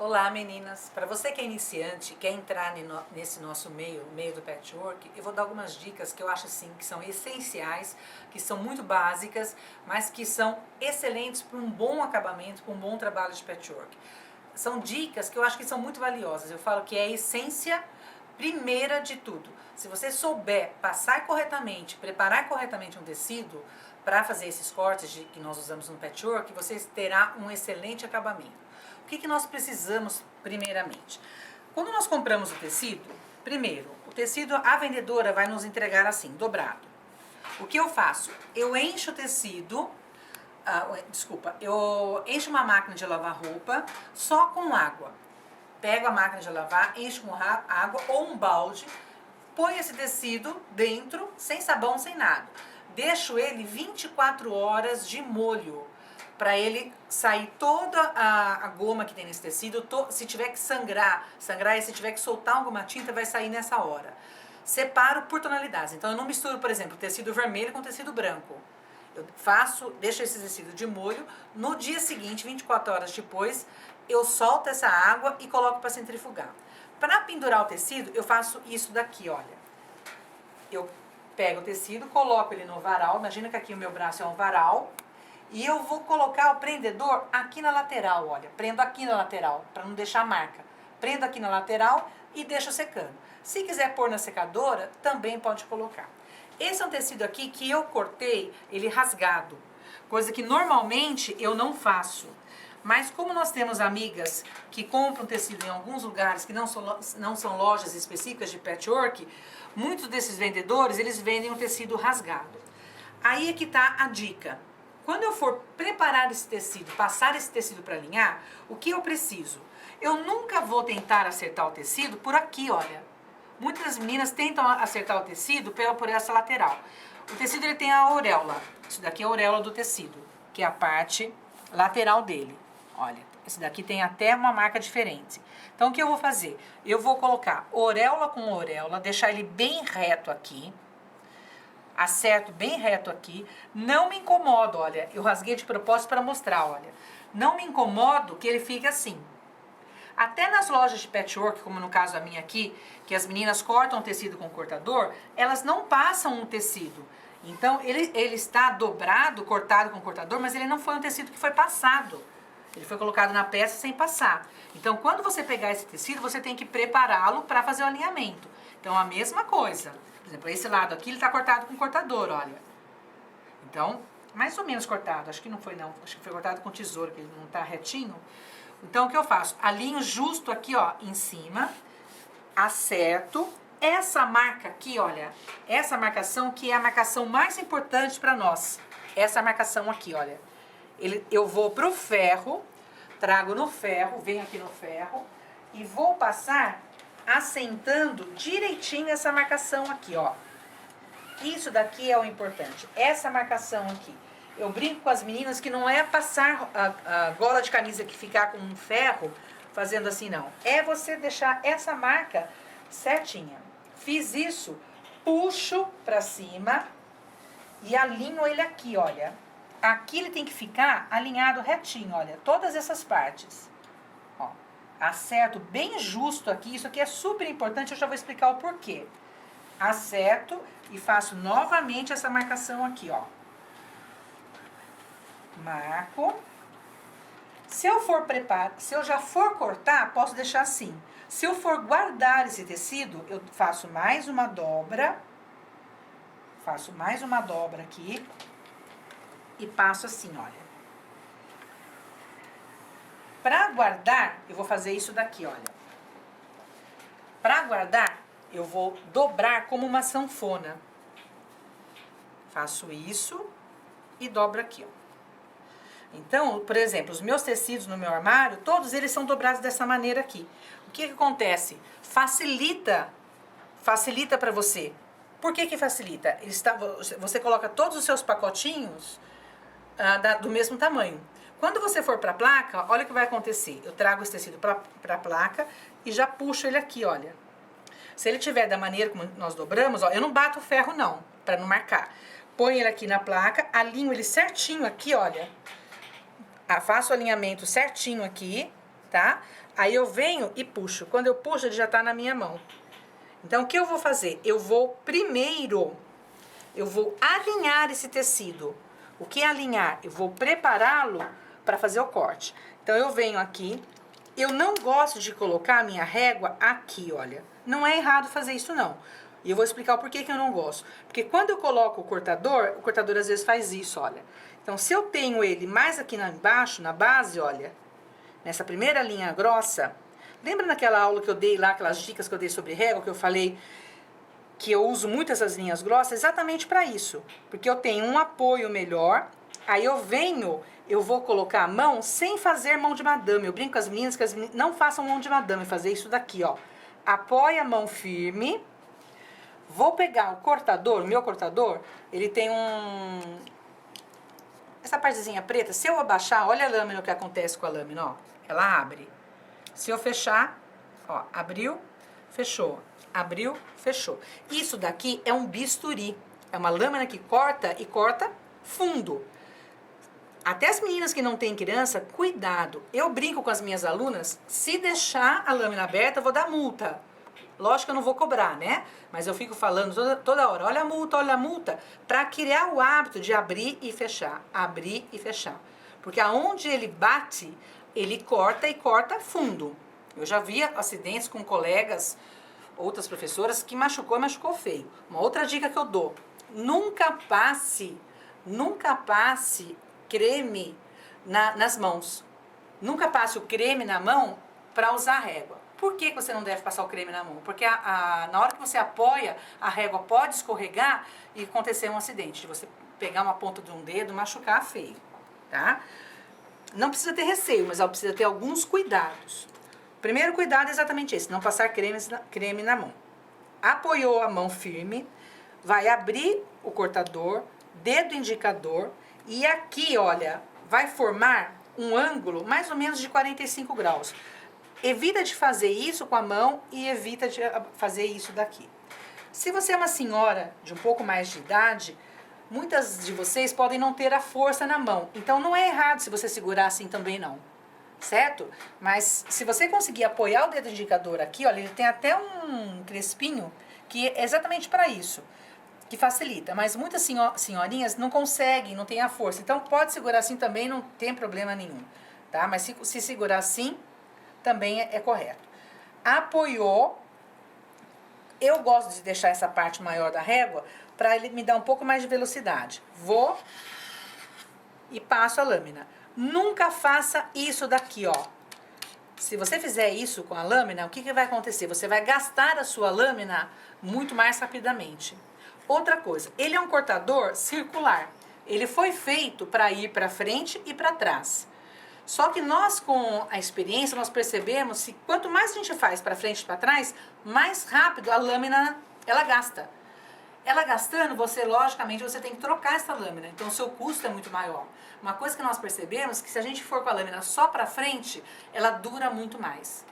Olá meninas, para você que é iniciante, quer entrar nesse nosso meio do patchwork, eu vou dar algumas dicas que eu acho assim que são essenciais, que são muito básicas, mas que são excelentes para um bom acabamento, para um bom trabalho de patchwork. São dicas que eu acho que são muito valiosas, eu falo que é a essência primeira de tudo. Se você souber passar corretamente, preparar corretamente um tecido para fazer esses cortes que nós usamos no patchwork, você terá um excelente acabamento. O que nós precisamos primeiramente? Quando nós compramos o tecido, primeiro, o tecido a vendedora vai nos entregar assim, dobrado. O que eu faço? Eu encho o tecido, eu encho uma máquina de lavar roupa só com água. Pego a máquina de lavar, encho com água ou um balde, ponho esse tecido dentro, sem sabão, sem nada. Deixo ele 24 horas de molho, para ele sair toda a goma que tem nesse tecido. Se tiver que sangrar e se tiver que soltar alguma tinta, vai sair nessa hora. Separo por tonalidades, então eu não misturo, por exemplo, tecido vermelho com tecido branco. Eu deixo esse tecido de molho, no dia seguinte, 24 horas depois, eu solto essa água e coloco para centrifugar. Para pendurar o tecido, eu faço isso daqui, olha. Eu pego o tecido, coloco ele no varal, imagina que aqui o meu braço é um varal, e eu vou colocar o prendedor aqui na lateral, olha. Prendo aqui na lateral, para não deixar marca. Prendo aqui na lateral e deixo secando. Se quiser pôr na secadora, também pode colocar. Esse é um tecido aqui que eu cortei, ele rasgado. Coisa que normalmente eu não faço. Mas como nós temos amigas que compram tecido em alguns lugares que não são lojas específicas de patchwork, muitos desses vendedores, eles vendem um tecido rasgado. Aí é que tá a dica. Quando eu for preparar esse tecido, passar esse tecido para alinhar, o que eu preciso? Eu nunca vou tentar acertar o tecido por aqui, olha. Muitas meninas tentam acertar o tecido por essa lateral. O tecido ele tem a auréola. Isso daqui é a auréola do tecido, que é a parte lateral dele. Olha, esse daqui tem até uma marca diferente. Então o que eu vou fazer? Eu vou colocar auréola com auréola, deixar ele bem reto aqui. Acerto bem reto aqui, não me incomodo, olha, eu rasguei de propósito para mostrar, olha, não me incomodo que ele fique assim. Até nas lojas de patchwork, como no caso a minha aqui, que as meninas cortam o tecido com o cortador, elas não passam um tecido. Então ele está dobrado, cortado com o cortador, mas ele não foi um tecido que foi passado. Ele foi colocado na peça sem passar. Então quando você pegar esse tecido, você tem que prepará-lo para fazer o alinhamento. Então a mesma coisa. Por exemplo, esse lado aqui ele está cortado com cortador, olha. Então, mais ou menos cortado. Acho que não foi não. Acho que foi cortado com tesoura, que ele não está retinho. Então, o que eu faço? Alinho justo aqui, ó, em cima. Acerto. Essa marca aqui, olha. Essa marcação que é a marcação mais importante para nós. Essa marcação aqui, olha. Eu vou pro ferro. Trago no ferro. Venho aqui no ferro. E vou passar assentando direitinho essa marcação aqui, ó. Isso daqui é o importante, essa marcação aqui. Eu brinco com as meninas que não é passar a gola de camisa que ficar com um ferro fazendo assim, não. É você deixar essa marca certinha. Fiz isso, puxo pra cima e alinho ele aqui, olha. Aqui ele tem que ficar alinhado retinho, olha, todas essas partes. Ó. Acerto bem justo aqui, isso aqui é super importante, eu já vou explicar o porquê. Acerto e faço novamente essa marcação aqui, ó. Marco. Se eu já for cortar, posso deixar assim. Se eu for guardar esse tecido, eu faço mais uma dobra. Faço mais uma dobra aqui. E passo assim, olha. Para guardar, eu vou fazer isso daqui, olha. Para guardar, eu vou dobrar como uma sanfona. Faço isso e dobro aqui, ó. Então, por exemplo, os meus tecidos no meu armário, todos eles são dobrados dessa maneira aqui. O que acontece? Facilita para você. Por que facilita? Você coloca todos os seus pacotinhos do mesmo tamanho. Quando você for para a placa, olha o que vai acontecer. Eu trago esse tecido para a placa e já puxo ele aqui, olha. Se ele tiver da maneira como nós dobramos, ó, eu não bato o ferro não, para não marcar. Põe ele aqui na placa, alinho ele certinho aqui, olha. Faço o alinhamento certinho aqui, tá? Aí eu venho e puxo. Quando eu puxo, ele já tá na minha mão. Então, o que eu vou fazer? Eu vou alinhar esse tecido. O que é alinhar? Eu vou prepará-lo para fazer o corte. Então, eu venho aqui. Eu não gosto de colocar a minha régua aqui, olha. Não é errado fazer isso, não. E eu vou explicar o porquê que eu não gosto. Porque quando eu coloco o cortador às vezes faz isso, olha. Então, se eu tenho ele mais aqui embaixo, na base, olha, nessa primeira linha grossa, lembra naquela aula que eu dei lá, aquelas dicas que eu dei sobre régua, que eu falei que eu uso muito essas linhas grossas exatamente para isso. Porque eu tenho um apoio melhor, aí eu vou colocar a mão sem fazer mão de madame. Eu brinco com as meninas que as meninas não façam mão de madame, fazer isso daqui, ó. Apoia a mão firme. Vou pegar o cortador, o meu cortador, ele tem essa partezinha preta. Se eu abaixar, olha a lâmina, o que acontece com a lâmina, ó. Ela abre. Se eu fechar, ó, abriu, fechou. Abriu, fechou. Isso daqui é um bisturi. É uma lâmina que corta e corta fundo. Até as meninas que não têm criança, cuidado. Eu brinco com as minhas alunas, se deixar a lâmina aberta, eu vou dar multa. Lógico que eu não vou cobrar, né? Mas eu fico falando toda hora, olha a multa, para criar o hábito de abrir e fechar. Porque aonde ele bate, ele corta e corta fundo. Eu já vi acidentes com colegas, outras professoras, que machucou feio. Uma outra dica que eu dou, nunca passe creme nas mãos. Nunca passe o creme na mão para usar a régua. Por que você não deve passar o creme na mão? Porque na hora que você apoia, a régua pode escorregar e acontecer um acidente, de você pegar uma ponta de um dedo e machucar feio, tá? Não precisa ter receio, mas ela precisa ter alguns cuidados. O primeiro cuidado é exatamente esse, não passar creme na mão. Apoiou a mão firme, vai abrir o cortador, dedo indicador, e aqui, olha, vai formar um ângulo mais ou menos de 45 graus. Evita de fazer isso com a mão e evita de fazer isso daqui. Se você é uma senhora de um pouco mais de idade, muitas de vocês podem não ter a força na mão. Então não é errado se você segurar assim também não, certo? Mas se você conseguir apoiar o dedo indicador aqui, olha, ele tem até um crespinho que é exatamente para isso, que facilita. Mas muitas senhorinhas não conseguem, não têm a força. Então pode segurar assim também, não tem problema nenhum, tá? Mas se segurar assim, também é correto. Apoiou. Eu gosto de deixar essa parte maior da régua para ele me dar um pouco mais de velocidade. Vou e passo a lâmina. Nunca faça isso daqui, ó. Se você fizer isso com a lâmina, o que vai acontecer? Você vai gastar a sua lâmina muito mais rapidamente. Outra coisa, ele é um cortador circular. Ele foi feito para ir para frente e para trás. Só que nós, com a experiência, nós percebemos que quanto mais a gente faz para frente e para trás, mais rápido a lâmina ela gasta. Ela gastando, logicamente, você tem que trocar essa lâmina. Então, o seu custo é muito maior. Uma coisa que nós percebemos é que se a gente for com a lâmina só para frente, ela dura muito mais.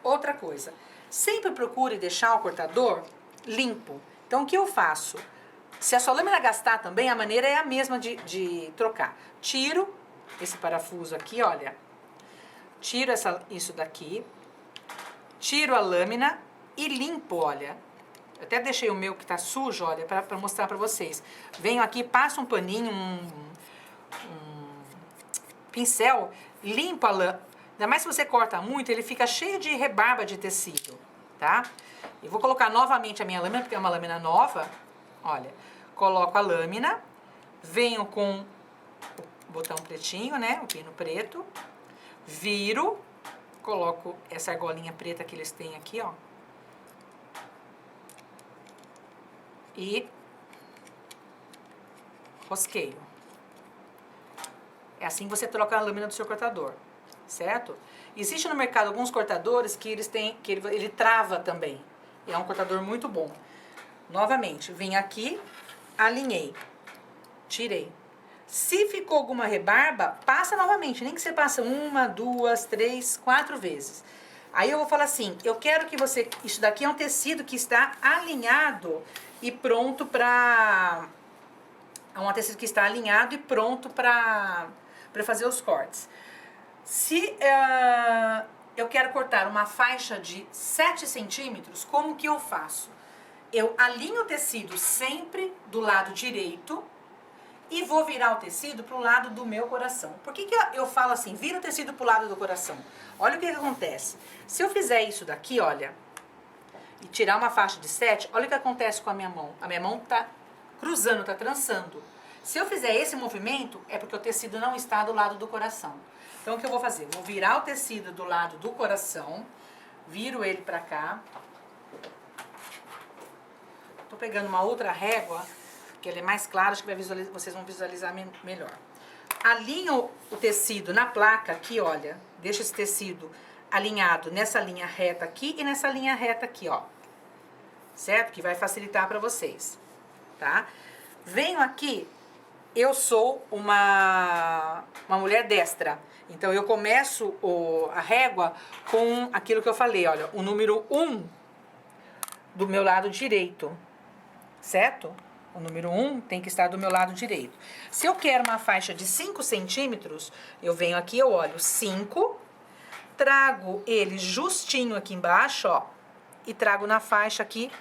Outra coisa, sempre procure deixar o cortador limpo. Então, o que eu faço? Se a sua lâmina gastar também, a maneira é a mesma de trocar. Tiro esse parafuso aqui, olha, tiro isso daqui, tiro a lâmina e limpo, olha. Eu até deixei o meu que tá sujo, olha, para mostrar para vocês. Venho aqui, passo um paninho, um pincel, limpo a lâmina. Ainda mais se você corta muito, ele fica cheio de rebarba de tecido, tá? Eu vou colocar novamente a minha lâmina, porque é uma lâmina nova. Olha, coloco a lâmina, venho com botão pretinho, né, o pino preto, viro, coloco essa argolinha preta que eles têm aqui, ó, e rosqueio. É assim que você troca a lâmina do seu cortador, certo? Existe no mercado alguns cortadores que ele trava também, é um cortador muito bom. Novamente, vim aqui, alinhei, tirei. Se ficou alguma rebarba, passa novamente. Nem que você passe 1, 2, 3, 4 vezes. Aí eu vou falar assim, eu quero que você... Isso daqui é um tecido que está alinhado e pronto para... É um tecido que está alinhado e pronto para fazer os cortes. Se eu quero cortar uma faixa de 7 centímetros, como que eu faço? Eu alinho o tecido sempre do lado direito e vou virar o tecido para o lado do meu coração. Por que eu falo assim, vira o tecido para o lado do coração? Olha o que acontece. Se eu fizer isso daqui, olha, e tirar uma faixa de 7, olha o que acontece com a minha mão. A minha mão tá cruzando, tá trançando. Se eu fizer esse movimento, é porque o tecido não está do lado do coração. Então, o que eu vou fazer? Eu vou virar o tecido do lado do coração, viro ele pra cá. Tô pegando uma outra régua, que ela é mais clara, acho que vocês vão visualizar melhor. Alinho o tecido na placa aqui, olha. Deixa esse tecido alinhado nessa linha reta aqui e nessa linha reta aqui, ó. Certo? Que vai facilitar pra vocês, tá? Venho aqui, eu sou uma mulher destra. Então, eu começo a régua com aquilo que eu falei, olha, o número 1 do meu lado direito, certo? O número 1 tem que estar do meu lado direito. Se eu quero uma faixa de 5 centímetros, eu venho aqui, eu olho 5, trago ele justinho aqui embaixo, ó, e trago na faixa aqui.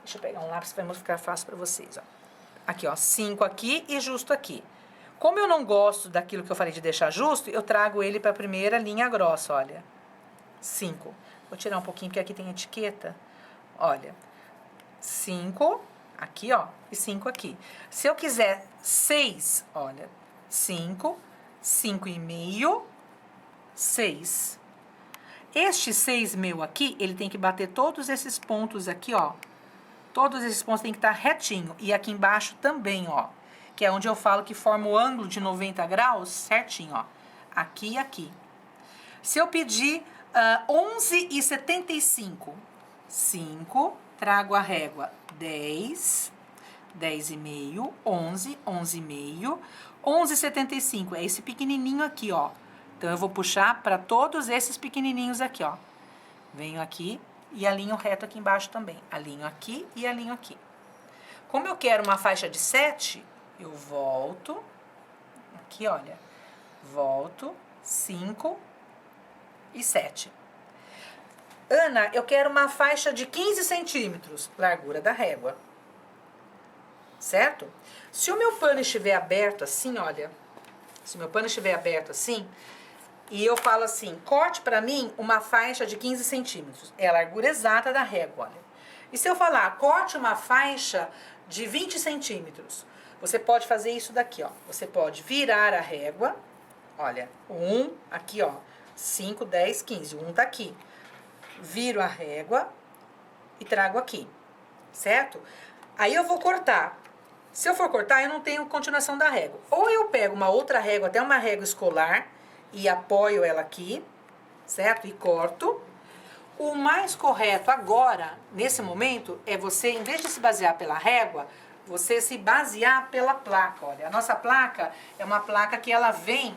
Deixa eu pegar um lápis para ficar fácil para vocês, ó. Aqui, ó, 5 aqui e justo aqui. Como eu não gosto daquilo que eu falei de deixar justo, eu trago ele para a primeira linha grossa, olha. 5. Vou tirar um pouquinho, porque aqui tem etiqueta. Olha, 5, aqui, ó, e 5 aqui. Se eu quiser 6, olha, 5, 5,5, 6. Este 6 meu aqui, ele tem que bater todos esses pontos aqui, ó. Todos esses pontos tem que estar retinho. E aqui embaixo também, ó. Que é onde eu falo que forma o ângulo de 90 graus certinho, ó. Aqui e aqui. Se eu pedir 11,75, 5, trago a régua 10, 10,5, 11, 11,5, 11,75. É esse pequenininho aqui, ó. Então, eu vou puxar para todos esses pequenininhos aqui, ó. Venho aqui e alinho reto aqui embaixo também. Alinho aqui e alinho aqui. Como eu quero uma faixa de 7, eu volto. Aqui, olha. Volto. 5 e 7. Ana, eu quero uma faixa de 15 centímetros, largura da régua. Certo? Se o meu pano estiver aberto assim, olha. Se o meu pano estiver aberto assim, e eu falo assim, corte pra mim uma faixa de 15 centímetros. É a largura exata da régua, olha. E se eu falar, corte uma faixa de 20 centímetros, você pode fazer isso daqui, ó. Você pode virar a régua, olha, 1, aqui, ó, 5, 10, 15, o 1 tá aqui. Viro a régua e trago aqui, certo? Aí eu vou cortar. Se eu for cortar, eu não tenho continuação da régua. Ou eu pego uma outra régua, até uma régua escolar, e apoio ela aqui, certo? E corto. O mais correto agora, nesse momento, é você, em vez de se basear pela régua, você se basear pela placa. Olha, a nossa placa é uma placa que ela vem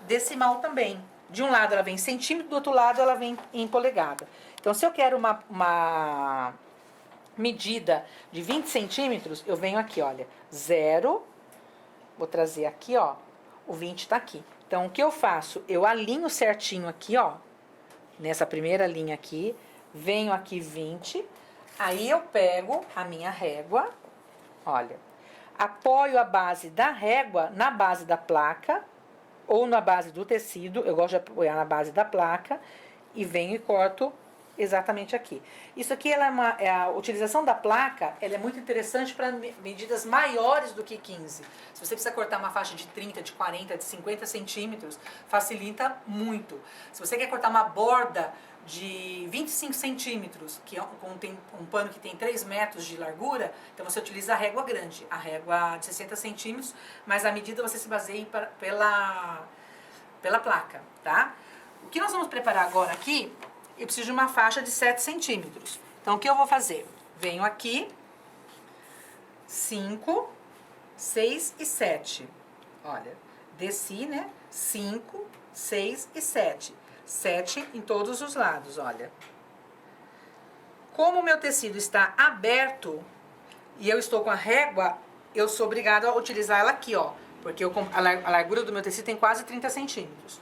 decimal também. De um lado ela vem em centímetro, do outro lado ela vem em polegada. Então, se eu quero uma medida de 20 centímetros, eu venho aqui, olha, 0, vou trazer aqui, ó, o 20 tá aqui. Então, o que eu faço? Eu alinho certinho aqui, ó, nessa primeira linha aqui, venho aqui 20, aí eu pego a minha régua, olha, apoio a base da régua na base da placa, ou na base do tecido, eu gosto de apoiar na base da placa, e venho e corto exatamente aqui. Isso aqui ela a utilização da placa, ela é muito interessante para medidas maiores do que 15. Se você precisa cortar uma faixa de 30, de 40, de 50 centímetros, facilita muito. Se você quer cortar uma borda de 25 centímetros, que tem um pano que tem 3 metros de largura, então você utiliza a régua grande, a régua de 60 centímetros, mas a medida você se baseia pela placa, tá? O que nós vamos preparar agora aqui, eu preciso de uma faixa de 7 centímetros. Então, o que eu vou fazer? Venho aqui, 5, 6 e 7. Olha, desci, né? 5, 6 e 7. 7 em todos os lados, olha. Como o meu tecido está aberto e eu estou com a régua, eu sou obrigada a utilizar ela aqui, ó. Porque a largura do meu tecido tem quase 30 centímetros.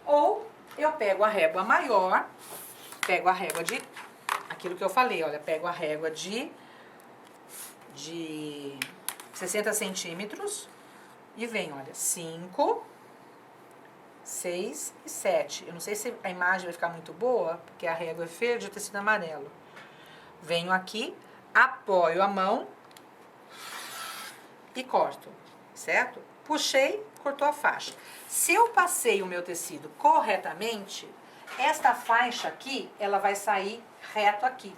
Ou eu pego a régua maior, pego a régua de... Aquilo que eu falei, olha, pego a régua de 60 centímetros e venho, olha, 5, 6 e 7. Eu não sei se a imagem vai ficar muito boa, porque a régua é verde e o tecido amarelo. Venho aqui, apoio a mão e corto, certo? Puxei, cortou a faixa. Se eu passei o meu tecido corretamente, esta faixa aqui, ela vai sair reto aqui.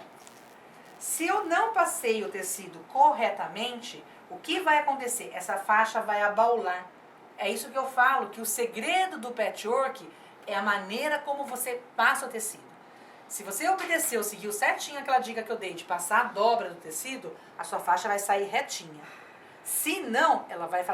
Se eu não passei o tecido corretamente, o que vai acontecer? Essa faixa vai abaular. É isso que eu falo, que o segredo do patchwork é a maneira como você passa o tecido. Se você obedeceu, seguiu certinho aquela dica que eu dei de passar a dobra do tecido, a sua faixa vai sair retinha. Se não, ela vai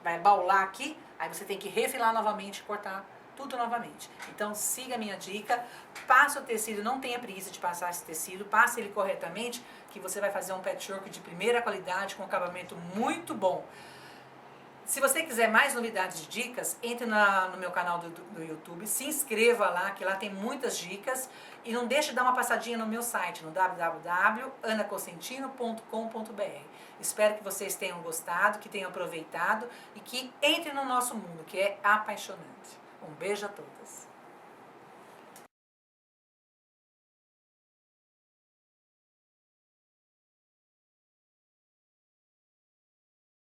vai abaular aqui, aí você tem que refilar novamente e cortar tudo novamente. Então siga a minha dica, passa o tecido, não tenha preguiça de passar esse tecido, passe ele corretamente, que você vai fazer um patchwork de primeira qualidade, com um acabamento muito bom. Se você quiser mais novidades de dicas, entre no meu canal do YouTube, se inscreva lá, que lá tem muitas dicas. E não deixe de dar uma passadinha no meu site, no www.anacosentino.com.br. Espero que vocês tenham gostado, que tenham aproveitado e que entrem no nosso mundo, que é apaixonante. Um beijo a todas.